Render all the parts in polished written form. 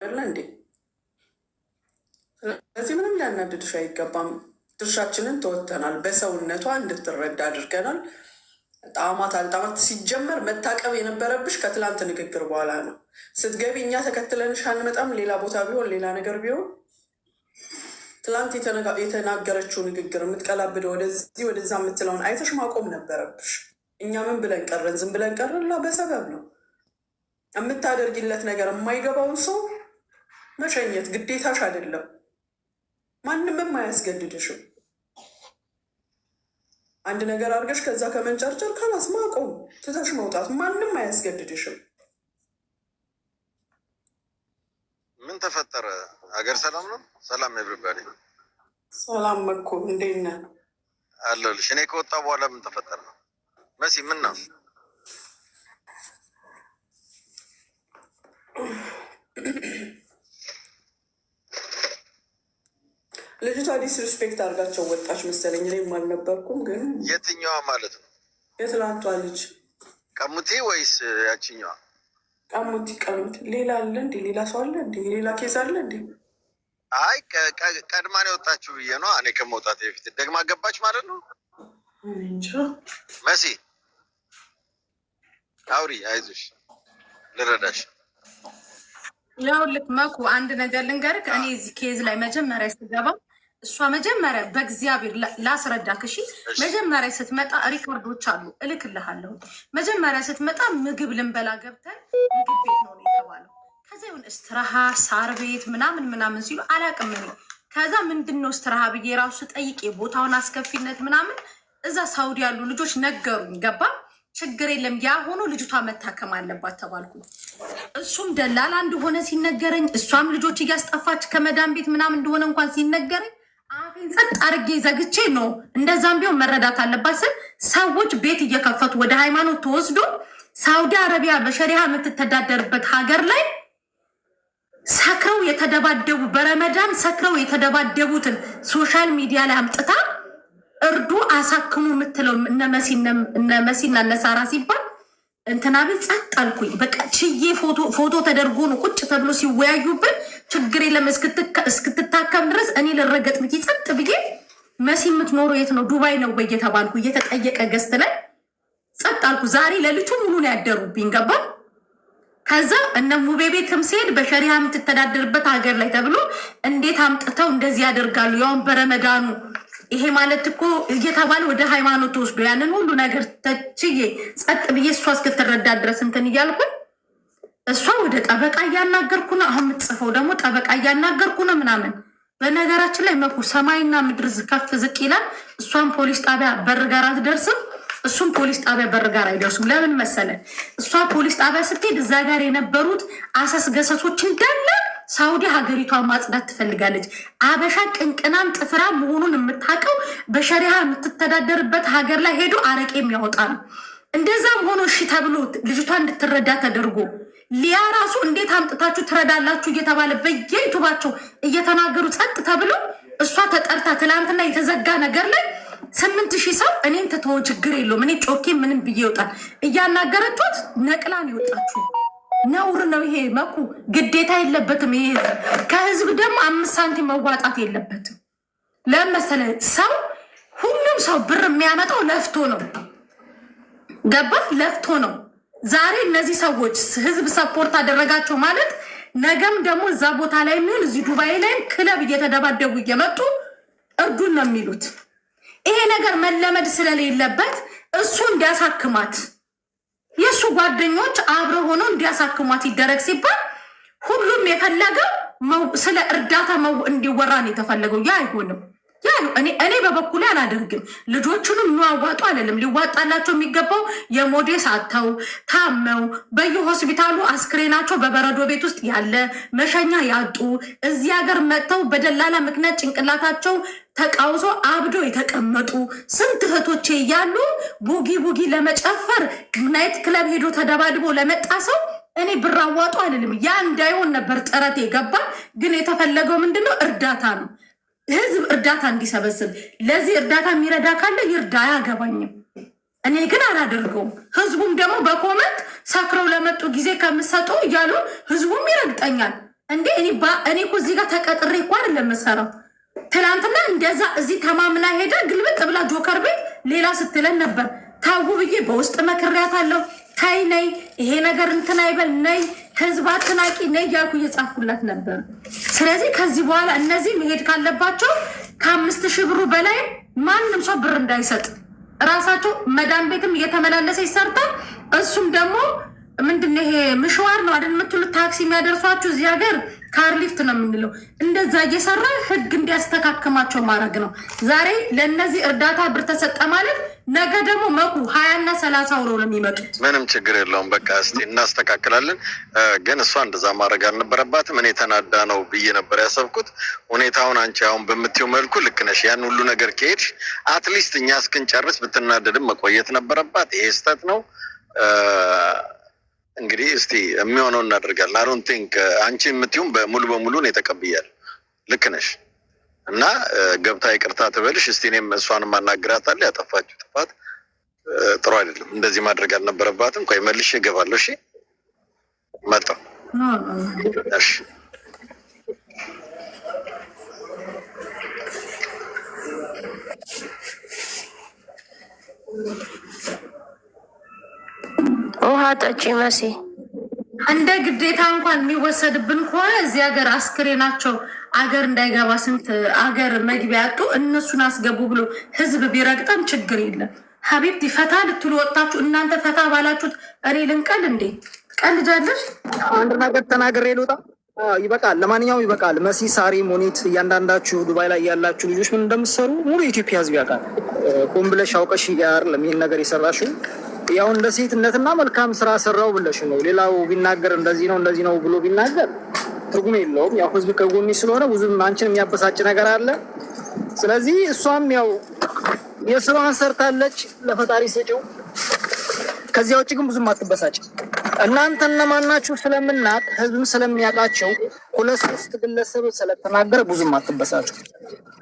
አይደለ እንዴ? ስለዚህ ምንም ሊያናድድሽ አይገባም። ድርሻችንን ተወጥተናል። በሰውነቷ እንድትረዳ አድርገናል። ጣዕማት አልጣማት ሲጀመር መታቀብ የነበረብሽ ከትላንት ንግግር በኋላ ነው። ስትገቢ እኛ ተከትለንሽ አንመጣም። ሌላ ቦታ ቢሆን ሌላ ነገር ቢሆን ትላንት የተናገረችው ንግግር የምትቀላብደው ወደዚህ ወደዛ የምትለውን አይተሽ ማቆም ነበረብሽ። እኛ ምን ብለን ቀረን? ዝም ብለን ቀረን? ላ በሰበብ ነው የምታደርጊለት ነገር የማይገባውን ሰው መሸኘት ግዴታሽ አይደለም። ማንምም አያስገድድሽም። አንድ ነገር አድርገሽ ከዛ ከመንጨርጨር ከላስ ማቆም ትተሽ መውጣት ማንም አያስገድድሽም። ምን ተፈጠረ? ሀገር ሰላም ነው? ሰላም ኤቭሪባዲ። ሰላም እኮ እንዴት ነህ? አለሁልሽ። እኔ ከወጣ በኋላ ምን ተፈጠረ? መሲ ምን ነው? ልጅቷ ዲስሪስፔክት አድርጋቸው ወጣች መሰለኝ። እኔም አልነበርኩም ግን። የትኛዋ ማለት ነው? የትላንቷ ልጅ ቀሙቴ ወይስ ያችኛዋ? ቀሙቲ። ሌላ አለ እንዴ? ሌላ ሰው አለ እንዴ? ሌላ ኬዝ አለ እንዴ? አይ ቀድማን የወጣችሁ ብዬ ነው። እኔ ከመውጣት በፊት ደግማ ገባች ማለት ነው። እንጃ። መሲ አውሪ፣ አይዞሽ ልረዳሽ። ያው ልክ መኩ አንድ ነገር ልንገርህ። እኔ እዚህ ኬዝ ላይ መጀመሪያ ስትገባ እሷ መጀመሪያ በእግዚአብሔር ላስረዳክ፣ እሺ? መጀመሪያ ስትመጣ ሪኮርዶች አሉ እልክልሃለሁ። መጀመሪያ ስትመጣ ምግብ ልንበላ ገብተን ምግብ ቤት ነው የተባለው። ከዛ ይሁን እስትራሃ ሳር ቤት ምናምን ሲሉ አላቅም እኔ። ከዛ ምንድን ነው እስትራሃ ብዬ ራሱ ጠይቄ ቦታውን አስከፊነት ምናምን እዛ ሳውዲ ያሉ ልጆች ነገሩኝ። ገባ? ችግር የለም ያ ሆኖ ልጅቷ መታከም አለባት ተባልኩ። እሱም ደላላ እንደሆነ ሲነገረኝ፣ እሷም ልጆች እያስጠፋች ከመዳን ቤት ምናምን እንደሆነ እንኳን ሲነገረኝ አፌን ጸጥ አድርጌ ዘግቼ ነው እንደዛም ቢሆን መረዳት አለባት ስል ሰዎች ቤት እየከፈቱ ወደ ሃይማኖት ተወስዶ ሳውዲ አረቢያ በሸሪሃ የምትተዳደርበት ሀገር ላይ ሰክረው የተደባደቡ በረመዳን ሰክረው የተደባደቡትን ሶሻል ሚዲያ ላይ አምጥታ እርዱ አሳክሙ የምትለው እነ መሲና እነሳራ ሲባል እንትና ቤት ጸጥ አልኩኝ። በቃ ችዬ ፎቶ ተደርጎ ነው ቁጭ ተብሎ ሲወያዩብን ችግር የለም እስክትታከም ድረስ እኔ ልረገጥ ብዬ ጸጥ ብዬ መሲ የምትኖረው የት ነው? ዱባይ ነው ወይ የተባልኩ እየተጠየቀ ገስት ላይ ጸጥ አልኩ። ዛሬ ለልጁ ሙሉ ነው ያደሩብኝ። ገባ? ከዛ እነ ሙቤ ቤትም ሲሄድ በሸሪሃ የምትተዳደርበት ሀገር ላይ ተብሎ እንዴት አምጥተው እንደዚህ ያደርጋሉ? ያውን በረመዳኑ ይሄ ማለት እኮ እየተባለ ወደ ሃይማኖት ወስዶ ያንን ሁሉ ነገር ተችዬ ጸጥ ብዬ እሷ እስክትረዳ ድረስ እንትን እያልኩኝ እሷ ወደ ጠበቃ እያናገርኩ ነው። አሁን የምትጽፈው ደግሞ ጠበቃ እያናገርኩ ነው ምናምን። በነገራችን ላይ መኩ ሰማይና ምድር ከፍ ዝቅ ይላል። እሷን ፖሊስ ጣቢያ በር ጋር አትደርስም፣ እሱም ፖሊስ ጣቢያ በር ጋር አይደርሱም። ለምን መሰለ? እሷ ፖሊስ ጣቢያ ስትሄድ እዛ ጋር የነበሩት አሰስ ገሰሶች እንዳለ ሳውዲ ሀገሪቷን ማጽዳት ትፈልጋለች። አበሻ ቅንቅናም ጥፍራ መሆኑን የምታውቀው በሸሪሃ የምትተዳደርበት ሀገር ላይ ሄዶ አረቄ የሚያወጣ ነው። እንደዛም ሆኖ እሺ ተብሎ ልጅቷ እንድትረዳ ተደርጎ ሊያ ራሱ እንዴት አምጥታችሁ ትረዳላችሁ እየተባለ በየዩቱባቸው እየተናገሩ ጸጥ ተብሎ እሷ ተጠርታ ትላንትና የተዘጋ ነገር ላይ 8,000 ሰው እኔን ተተወ ችግር የለውም እኔ ጮኬ ምንም ብዬ ይወጣል እያናገረችት ነቅላን ይወጣችሁ። ነውር ነው ይሄ መኩ። ግዴታ የለበትም ይሄ ከህዝብ ደግሞ 5 ሳንቲም መዋጣት የለበትም። ለመሰለ ሰው ሁሉም ሰው ብር የሚያመጣው ለፍቶ ነው። ገባ? ለፍቶ ነው። ዛሬ እነዚህ ሰዎች ህዝብ ሰፖርት አደረጋቸው ማለት ነገም ደግሞ እዛ ቦታ ላይ ምን እዚህ ዱባይ ላይም ክለብ እየተደባደቡ እየመጡ እርዱን ነው የሚሉት። ይሄ ነገር መለመድ ስለሌለበት እሱ እንዲያሳክማት የእሱ ጓደኞች አብረው ሆነው እንዲያሳክሟት ይደረግ ሲባል ሁሉም የፈለገው ስለ እርዳታ እንዲወራ ነው የተፈለገው። ያ አይሆንም። ያ እኔ በበኩሌ አላደርግም። ልጆቹንም የሚዋዋጡ አይደለም። ሊዋጣላቸው የሚገባው የሞዴስ አጥተው ታመው በየሆስፒታሉ አስክሬናቸው በበረዶ ቤት ውስጥ ያለ መሸኛ ያጡ እዚህ ሀገር መጥተው በደላላ ምክንያት ጭንቅላታቸው ተቃውሶ አብዶ የተቀመጡ ስንት እህቶቼ እያሉ ቡጊ ለመጨፈር ናይት ክለብ ሄዶ ተደባድቦ ለመጣ ሰው እኔ ብር አዋጡ አይደለም። ያ እንዳይሆን ነበር ጥረት የገባ። ግን የተፈለገው ምንድነው? እርዳታ ነው። ህዝብ እርዳታ እንዲሰበስብ። ለዚህ እርዳታ የሚረዳ ካለ ይርዳ፣ አያገባኝም። እኔ ግን አላደርገውም። ህዝቡም ደግሞ በኮመንት ሰክረው ለመጡ ጊዜ ከምሰጡ እያሉ ህዝቡም ይረግጠኛል። እንዴ እኔ እኮ እዚህ ጋር ተቀጥሬ እኮ አይደለም የምሰራው። ትናንትና እንደዛ እዚህ ተማምና ሄዳ ግልብጥ ብላ ጆከር ቤት ሌላ ስትለን ነበር። ታው ብዬ በውስጥ መክሬያታለሁ። ታይ ነይ፣ ይሄ ነገር እንትን አይበል፣ ነይ ህዝብ አትናቂ ነይ እያልኩ እየጻፍኩላት ነበር። ስለዚህ ከዚህ በኋላ እነዚህ መሄድ ካለባቸው ከ5000 ብሩ በላይ ማንም ሰው ብር እንዳይሰጥ ራሳቸው መዳን ቤትም እየተመላለሰ ይሰርታል። እሱም ደግሞ ምንድነው ይሄ ምሽዋር ነው አይደል የምትሉት ታክሲ የሚያደርሷችሁ እዚህ ሀገር ካርሊፍት ነው የምንለው። እንደዛ እየሰራ ህግ እንዲያስተካክማቸው ማድረግ ነው። ዛሬ ለእነዚህ እርዳታ ብር ተሰጠ ማለት ነገ ደግሞ መኩ 20 እና 30 አውሮ ነው የሚመጡት። ምንም ችግር የለውም። በቃ እስቲ እናስተካክላለን። ግን እሷ እንደዛ ማድረግ አልነበረባትም። እኔ ተናዳ ነው ብዬ ነበር ያሰብኩት። ሁኔታውን አንቺ አሁን በምትይው መልኩ ልክ ነሽ። ያን ሁሉ ነገር ከሄድሽ አትሊስት እኛ እስክንጨርስ ብትናደድም መቆየት ነበረባት። ይሄ ስህተት ነው። እንግዲህ እስቲ የሚሆነው እናደርጋለን። አይ ዶንት ቲንክ አንቺ የምትይውም ሙሉ በሙሉ ነው ተቀብያለሁ። ልክ ነሽ እና ገብታ ይቅርታ ትበልሽ። እስቲ እኔም እሷንም አናግራታለሁ። ያጠፋችው ጥፋት ጥሩ አይደለም። እንደዚህ ማድረግ አልነበረባትም። ቆይ መልሼ እገባለሁ። እሺ መጣሁ። እሺ ውሃ ጠጪ መሲ። እንደ ግዴታ እንኳን የሚወሰድብን ከሆነ እዚህ ሀገር አስክሬናቸው አገር እንዳይገባ ስንት አገር መግቢያ ያጡ እነሱን አስገቡ ብሎ ህዝብ ቢረግጠን ችግር የለም። ሀቢብቲ ፈታ ልትሉ ወጣችሁ። እናንተ ፈታ ባላችሁት እኔ ልንቀል እንዴ? ቀልጃለሽ? አንድ ነገር ተናግሬ ልውጣ። ይበቃል። ለማንኛውም ይበቃል። መሲ፣ ሳሪ፣ ሙኒት እያንዳንዳችሁ ዱባይ ላይ ያላችሁ ልጆች ምን እንደምትሰሩ ሙሉ የኢትዮጵያ ህዝብ ያውቃል። ሆን ብለሽ አውቀሽ ጋር ለሚሄን ነገር የሰራሽው ያው እንደ ሴትነትና መልካም ስራ ሰራው ብለሽ ነው። ሌላው ቢናገር እንደዚህ ነው ብሎ ቢናገር ትርጉም የለውም። ያው ህዝብ ከጎኒ ስለሆነ ብዙም አንቺን የሚያበሳጭ ነገር አለ። ስለዚህ እሷም ያው የስራዋን ሰርታለች፣ ለፈጣሪ ስጪው። ከዚያ ውጭ ግን ብዙም አትበሳጭ። እናንተ እነማን ናችሁ ስለምናቅ ህዝብም ስለሚያውቃቸው 2-3 ግለሰብ ስለተናገረ ብዙም አትበሳጭ።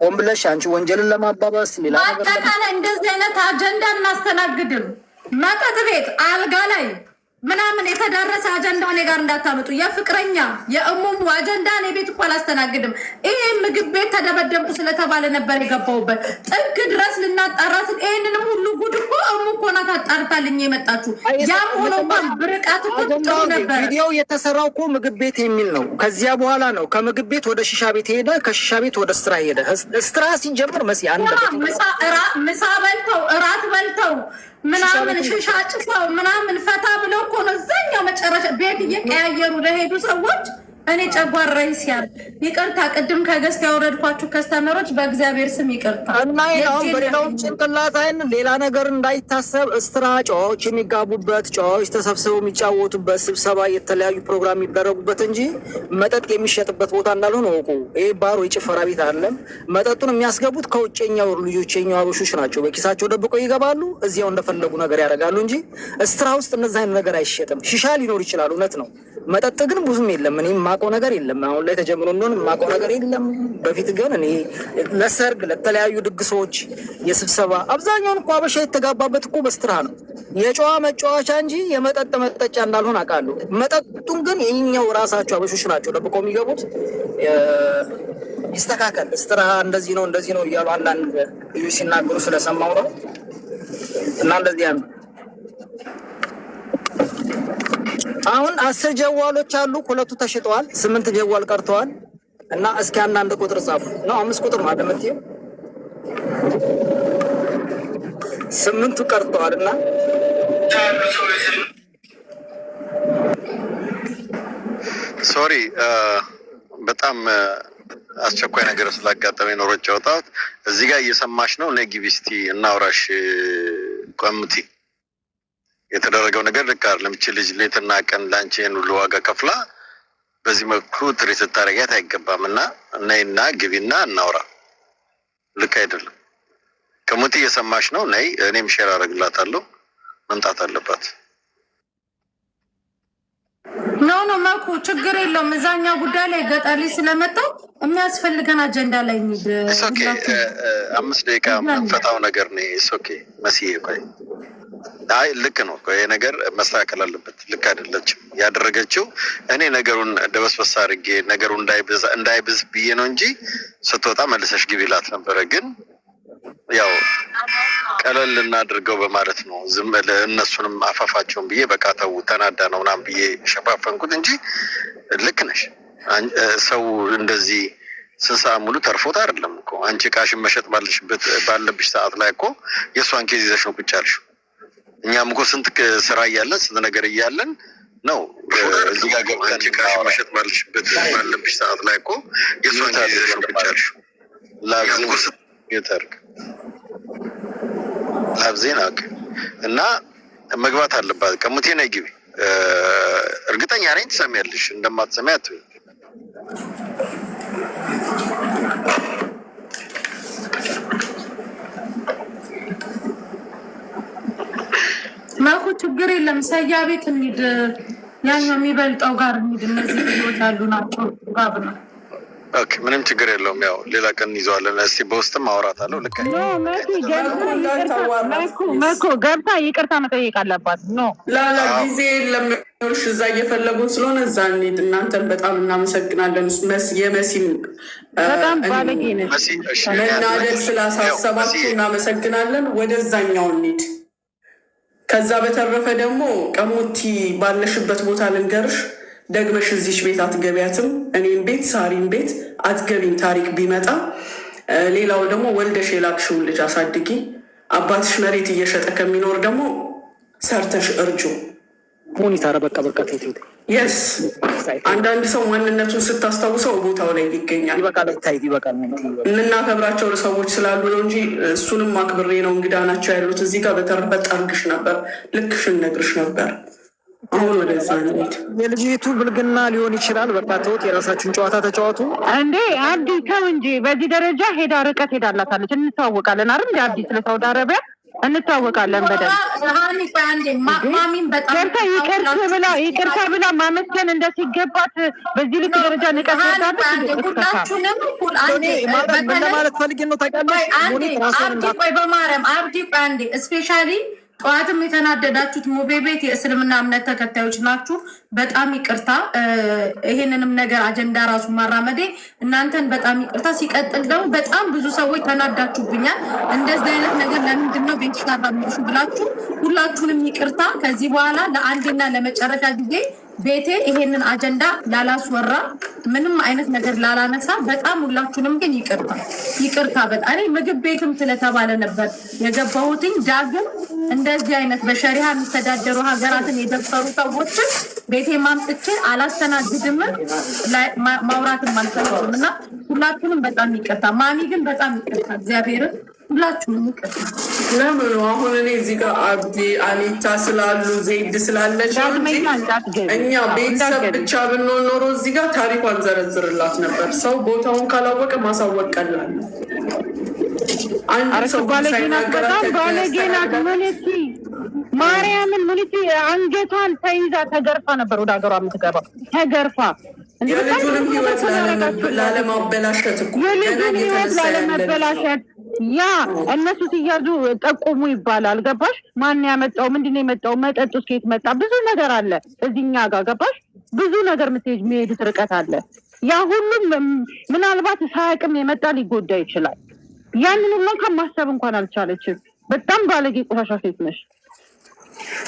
ሆን ብለሽ አንቺ ወንጀልን ለማባባስ ሌላ ነገር አጠቃላይ እንደዚህ አይነት አጀንዳ እናስተናግድም። መጠጥ ቤት አልጋ ላይ ምናምን የተዳረሰ አጀንዳ እኔ ጋር እንዳታመጡ። የፍቅረኛ የእሙሙ አጀንዳ እኔ ቤት እኮ አላስተናግድም። ይሄ ምግብ ቤት ተደበደብኩ ስለተባለ ነበር የገባሁበት ጥግ ድረስ ልናጣራስን። ይሄንንም ሁሉ ጉድ እኮ እሙ እኮ ናት አጣርታልኝ የመጣችሁ። ያም ሆኖ እንኳን ብርቃት እኮ ጥሩ ነበር። ቪዲዮ የተሰራው እኮ ምግብ ቤት የሚል ነው። ከዚያ በኋላ ነው ከምግብ ቤት ወደ ሺሻ ቤት ሄደ፣ ከሺሻ ቤት ወደ ስትራ ሄደ። ስትራ ሲጀምር መሲ አንድ ምሳ በልተው እራት በልተው ምናምን ሽሻ ጭሰው ምናምን ፈታ ብለው እኮ ነው እዛኛው መጨረሻ ቤት እየቀያየሩ ለሄዱ ሰዎች እኔ ጨጓራይ ሲያል ይቅርታ። ቅድም ከገስት ያወረድኳችሁ ከስተመሮች በእግዚአብሔር ስም ይቅርታ። እና ይሄው በሌላው ጭንቅላት አይን ሌላ ነገር እንዳይታሰብ ስትራ ጨዋዎች የሚጋቡበት ጨዋዎች ተሰብስበው የሚጫወቱበት ስብሰባ የተለያዩ ፕሮግራም የሚደረጉበት እንጂ መጠጥ የሚሸጥበት ቦታ እንዳልሆነ ወቁ። ይሄ ባሮ የጭፈራ ቤት አይደለም። መጠጡን የሚያስገቡት ከውጭኛው ልጆችኛው አበሾች ናቸው። በኪሳቸው ደብቀው ይገባሉ፣ እዚያው እንደፈለጉ ነገር ያደርጋሉ እንጂ ስትራ ውስጥ እነዛ አይነት ነገር አይሸጥም። ሺሻ ሊኖር ይችላል፣ እውነት ነው። መጠጥ ግን ብዙም የለም። እኔ ማቆ ነገር የለም። አሁን ላይ ተጀምሮ እንደሆነ ማቆ ነገር የለም። በፊት ግን እኔ ለሰርግ ለተለያዩ ድግሶች የስብሰባ አብዛኛውን እኮ አበሻ የተጋባበት እኮ በስትራ ነው። የጨዋ መጫወቻ እንጂ የመጠጥ መጠጫ እንዳልሆነ አውቃለሁ። መጠጡን ግን የኛው ራሳቸው አበሾች ናቸው ደብቀው የሚገቡት። ይስተካከል። ስትራ እንደዚህ ነው እያሉ አንዳንድ ልጆች ሲናገሩ ስለሰማው ነው። እና እንደዚህ ነው። አሁን 10 ጀዋሎች አሉ። 2 ተሽጠዋል፣ 8 ጀዋል ቀርተዋል። እና እስኪ አንዳንድ ቁጥር ጻፉ ነው። 5 ቁጥር ማለት ነው። 8ቱ ቀርተዋል። እና ሶሪ በጣም አስቸኳይ ነገር ስላጋጠመኝ ነው ሮጭ ያወጣሁት። እዚህ ጋር እየሰማሽ ነው። ነጊ እስቲ እናውራሽ። ቆምቲ የተደረገው ነገር ልክ አይደለም። እቺ ልጅ ሌትና ቀን ላንቺ ሁሉ ዋጋ ከፍላ በዚህ መልኩ ትሪት ታረጋት አይገባም። እና ነይና ግቢና እናውራ። ልክ አይደለም። ከሞት እየሰማሽ ነው። ነይ፣ እኔም ሼር አደርግላታለሁ። መምጣት አለባት። ኖ መኩ ችግር የለውም። እዛኛው ጉዳይ ላይ ገጠር ላይ ስለመጣው የሚያስፈልገን አጀንዳ ላይ ኦኬ 5 ደቂቃ ፈታው ነገር ነው። ኦኬ መስዬ ቆይ አይ ልክ ነው። ይሄ ነገር መስተካከል አለበት። ልክ አይደለችም ያደረገችው። እኔ ነገሩን ደበስበስ አድርጌ ነገሩ እንዳይብዝ ብዬ ነው እንጂ ስትወጣ መልሰሽ ግቢላት ነበረ። ግን ያው ቀለል እናድርገው በማለት ነው ዝም እነሱንም አፋፋቸውን ብዬ በቃ ተው ተናዳ ነው ምናምን ብዬ ሸፋፈንኩት እንጂ ልክ ነሽ። ሰው እንደዚህ ስንሳ ሙሉ ተርፎት አይደለም እኮ አንቺ ቃሽን መሸጥ ባለብሽ ሰዓት ላይ እኮ የእሷን ኬዝ ይዘሽ ነው ቁጭ ያልሽው። እኛም እኮ ስንት ስራ እያለን ስንት ነገር እያለን ነው እዚህ ጋር ገብተን አንቺ ቃሽን መሸጥ ባለብሽ ሰዓት ላይ እኮ የእሷን ኬዝ ይዘሽ ነው ቁጭ ያልሽው። ላብዜን አውቅ እና መግባት አለባት። ቀሙቴ ነይ ግቢ። እርግጠኛ ነኝ ትሰሚያለሽ። እንደማትሰሚ አትበይ። ማኩ ችግር የለም። ሰያ ቤት እንሂድ፣ ያኛው የሚበልጠው ጋር እንሂድ። እነዚህ ልጆች ያሉ ናቸው ጋር ነው። ኦኬ ምንም ችግር የለውም። ያው ሌላ ቀን እንይዘዋለን። እስቲ በውስጥም አወራታለሁ። ልክ መኩ ገብታ ይቅርታ መጠየቅ አለባት። ኖ ላላ ጊዜ ለምሽ እዛ እየፈለጉን ስለሆነ እዛ እንሂድ። እናንተን በጣም እናመሰግናለን። የመሲም በጣም ባለጌ ነች። መናደድ ስላሳሰባችሁ እናመሰግናለን። ወደዛኛው እንሂድ። ከዛ በተረፈ ደግሞ ቀሙቲ ባለሽበት ቦታ ልንገርሽ፣ ደግመሽ እዚች ቤት አትገቢያትም። እኔም ቤት ሳሪን ቤት አትገቢም ታሪክ ቢመጣ። ሌላው ደግሞ ወልደሽ የላክሽውን ልጅ አሳድጊ። አባትሽ መሬት እየሸጠ ከሚኖር ደግሞ ሰርተሽ እርጁ። ሞኒታር በቃ የስ አንዳንድ ሰው ማንነቱን ስታስታውሰው ቦታው ላይ ይገኛል። ይበቃል። የምናከብራቸው ሰዎች ስላሉ ነው እንጂ እሱንም አክብሬ ነው። እንግዳ ናቸው ያሉት እዚህ ጋር። በተረፈ ጠርግሽ ነበር፣ ልክሽን ነግርሽ ነበር። አሁን ወደዛ እንሂድ። የልጅቱ ብልግና ሊሆን ይችላል። በቃ ተውት፣ የራሳችሁን ጨዋታ ተጫዋቱ። እንዴ አብዲ ተው እንጂ በዚህ ደረጃ ሄዳ ርቀት ሄዳላታለች። እንተዋወቃለን አይደል? እንደ አብዲ ስለ ሳውዲ አረቢያ እንታወቃለን በደንብ። ማሚን በጣም ይቅርታ ብላ ማመስገን እንደሲገባት በዚህ ልክ ደረጃ ንቀት ማለት ፈልጌ ነው። ታውቂያለሽ ቆይ በማርያም አብዲ ቆይ አንዴ ስፔሻሊ ጠዋትም የተናደዳችሁት ሙቤ ቤት የእስልምና እምነት ተከታዮች ናችሁ። በጣም ይቅርታ። ይሄንንም ነገር አጀንዳ ራሱ ማራመዴ እናንተን በጣም ይቅርታ። ሲቀጥል ደግሞ በጣም ብዙ ሰዎች ተናዳችሁብኛል። እንደዚህ አይነት ነገር ለምንድነው ቤት ታራምዱሽ ብላችሁ ሁላችሁንም ይቅርታ። ከዚህ በኋላ ለአንዴና ለመጨረሻ ጊዜ ቤቴ ይሄንን አጀንዳ ላላስወራ ምንም አይነት ነገር ላላነሳ በጣም ሁላችሁንም ግን ይቅርታ። በጣም ምግብ ቤትም ስለተባለ ነበር የገባሁትኝ። ዳግም እንደዚህ አይነት በሸሪሃ የሚተዳደሩ ሀገራትን የደፈሩ ሰዎችን ቤቴ ማምጥቼ አላስተናግድም፣ ማውራትም አልፈልግም እና ሁላችሁንም በጣም ይቅርታ። ማሚ ግን በጣም ይቅርታ። እግዚአብሔርን ሁላችሁንም ይቅርታ። ለምኑ አሁን እኔ እዚህ ጋር አብዲ አኒታ ስላሉ ዜድ ስላለች እኛ ቤተሰብ ብቻ ብንሆን ኖሮ እዚህ ጋር ታሪኳን ዘረዝርላት ነበር። ሰው ቦታውን ካላወቀ ማሳወቅ ቀላል ነው። አንድ ሰው በጣም ባለጌ ናት። ሙኒቲ ማርያምን ሙኒቲ አንገቷን ተይዛ ተገርፋ ነበር ወደ ሀገሯ የምትገባው። ተገርፋ የልጁንም ህይወት ላለማበላሸት የልጁን ህይወት ላለመበላሸት ያ እነሱ ሲያዙ ጠቁሙ ይባላል። ገባሽ? ማን ያመጣው? ምንድን ነው የመጣው? መጠጡ እስከየት መጣ? ብዙ ነገር አለ እዚህኛ ጋር ገባሽ? ብዙ ነገር የሚሄዱት ርቀት አለ። ያ ሁሉም ምናልባት ሳያውቅም የመጣ ሊጎዳ ይችላል። ያንን ሁሉ ከማሰብ እንኳን አልቻለችም። በጣም ባለጌ ቆሻሻ ሴት ነሽ።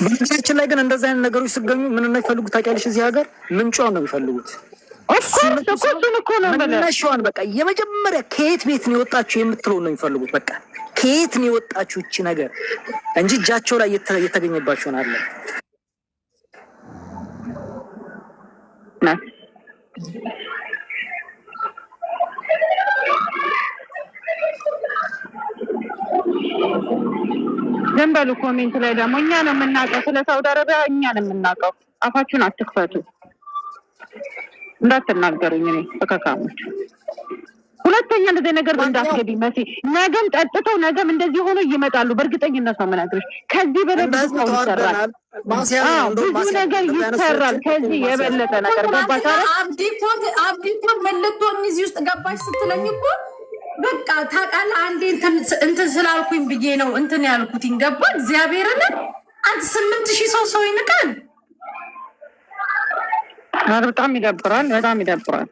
በነገራችን ላይ ግን እንደዚህ አይነት ነገሮች ሲገኙ ምን ነው የሚፈልጉት ታውቂያለሽ? እዚህ ሀገር ምንጯን ነው የሚፈልጉት። እሱን እኮ ነው መነሻዋን በቃ የመጀመሪያ ከየት ቤት ነው የወጣችሁ የምትለው ነው የሚፈልጉት። በቃ ከየት ነው የወጣችሁ እቺ ነገር እንጂ እጃቸው ላይ የተገኘባቸውን አለ ዝም በሉ። ኮሜንት ላይ ደግሞ እኛ ነው የምናውቀው፣ ስለ ሳውዲ አረቢያ እኛ ነው የምናውቀው። አፋችሁን አትክፈቱ፣ እንዳትናገሩኝ። እኔ ተከካሞች ሁለተኛ እንደዚህ ነገር እንዳትገቢ መሲ። ነገም ጠጥተው ነገም እንደዚህ ሆኖ ይመጣሉ። በእርግጠኝነት ነው የምነግርሽ። ከዚህ በላይ ብዙ ሰው ይሰራል፣ ብዙ ነገር ይሰራል። ከዚህ የበለጠ ነገር ገባሽ? አብዲኮ መልቶኝ እዚህ ውስጥ ገባሽ ስትለኝ እኮ በቃ ታውቃለህ፣ አንዴ እንትን ስላልኩኝ ብዬ ነው እንትን ያልኩትኝ። ገባ? እግዚአብሔርን አንተ 8000 ሰው ይንቃል። በጣም ይደብራል፣ በጣም ይደብራል።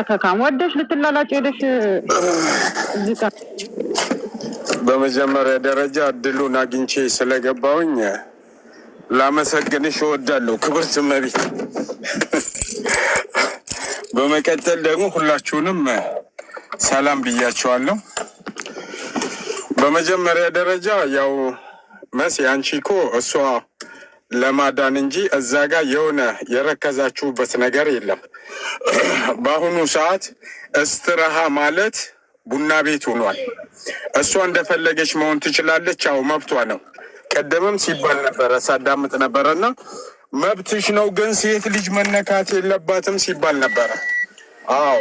ተካም ወደሽ ልትላላጭ ሄደሽ እዚህ ጋር በመጀመሪያ ደረጃ እድሉን አግኝቼ ስለገባሁኝ ላመሰግንሽ እወዳለሁ ክብርት እመቤት። በመቀጠል ደግሞ ሁላችሁንም ሰላም ብያችኋለሁ። በመጀመሪያ ደረጃ ያው መሲ አንቺ እኮ እሷ ለማዳን እንጂ እዛ ጋር የሆነ የረከዛችሁበት ነገር የለም። በአሁኑ ሰዓት እስትራሃ ማለት ቡና ቤት ሆኗል። እሷ እንደፈለገች መሆን ትችላለች። አዎ መብቷ ነው። ቀደምም ሲባል ነበረ ሳዳምጥ ነበረና መብትሽ ነው፣ ግን ሴት ልጅ መነካት የለባትም ሲባል ነበረ። አዎ